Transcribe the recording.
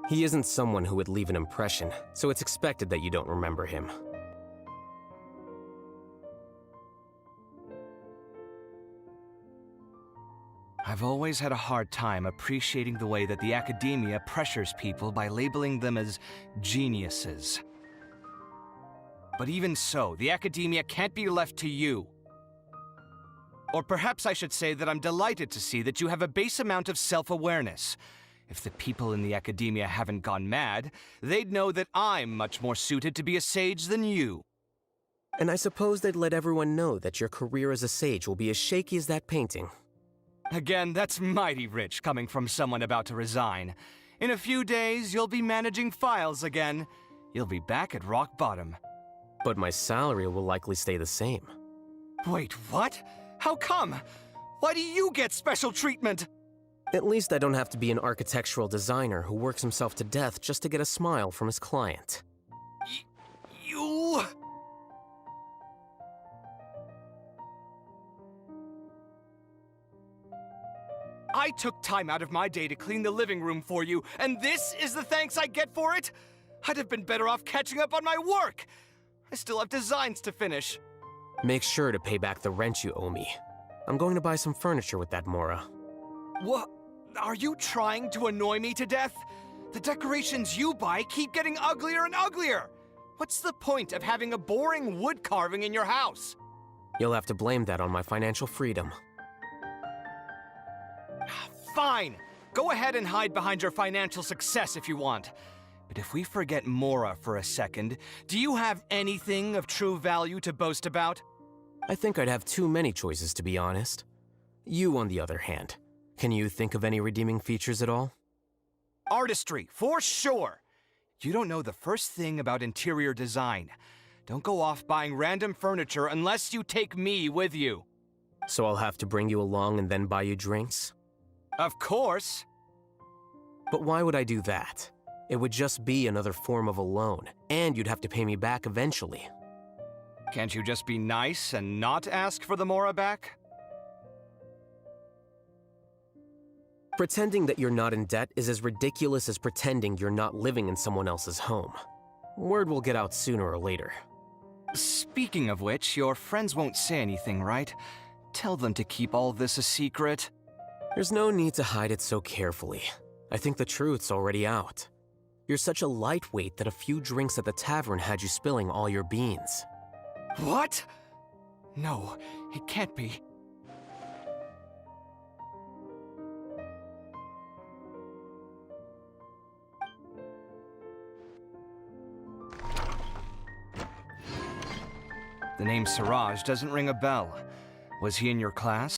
He isn't someone who would leave an impression, so it's expected that you don't remember him. I've always had a hard time appreciating the way that the academia pressures people by labeling them as geniuses. But even so, the academia can't be left to you. Or perhaps I should say that I'm delighted to see that you have a base amount of self-awareness. If the people in the academia haven't gone mad, they'd know that I'm much more suited to be a sage than you. And I suppose they'd let everyone know that your career as a sage will be as shaky as that painting. Again, that's mighty rich coming from someone about to resign. In a few days, you'll be managing files again. You'll be back at rock bottom. But my salary will likely stay the same. Wait, what? How come? Why do you get special treatment? At least I don't have to be an architectural designer who works himself to death just to get a smile from his client. You... I took time out of my day to clean the living room for you, and this is the thanks I get for it? I'd have been better off catching up on my work. I still have designs to finish. Make sure to pay back the rent you owe me. I'm going to buy some furniture with that, Mora. What? Are you trying to annoy me to death? The decorations you buy keep getting uglier and uglier. What's the point of having a boring wood carving in your house? You'll have to blame that on my financial freedom. Fine! Go ahead and hide behind your financial success if you want. But if we forget Mora for a second, do you have anything of true value to boast about? I think I'd have too many choices, to be honest. You, on the other hand, can you think of any redeeming features at all? Artistry, for sure! You don't know the first thing about interior design. Don't go off buying random furniture unless you take me with you. So I'll have to bring you along and then buy you drinks? Of course! But why would I do that? It would just be another form of a loan, and you'd have to pay me back eventually. Can't you just be nice and not ask for the Mora back? Pretending that you're not in debt is as ridiculous as pretending you're not living in someone else's home. Word will get out sooner or later. Speaking of which, your friends won't say anything, right? Tell them to keep all this a secret. There's no need to hide it so carefully. I think the truth's already out. You're such a lightweight that a few drinks at the tavern had you spilling all your beans. What? No, it can't be. The name Siraj doesn't ring a bell. Was he in your class?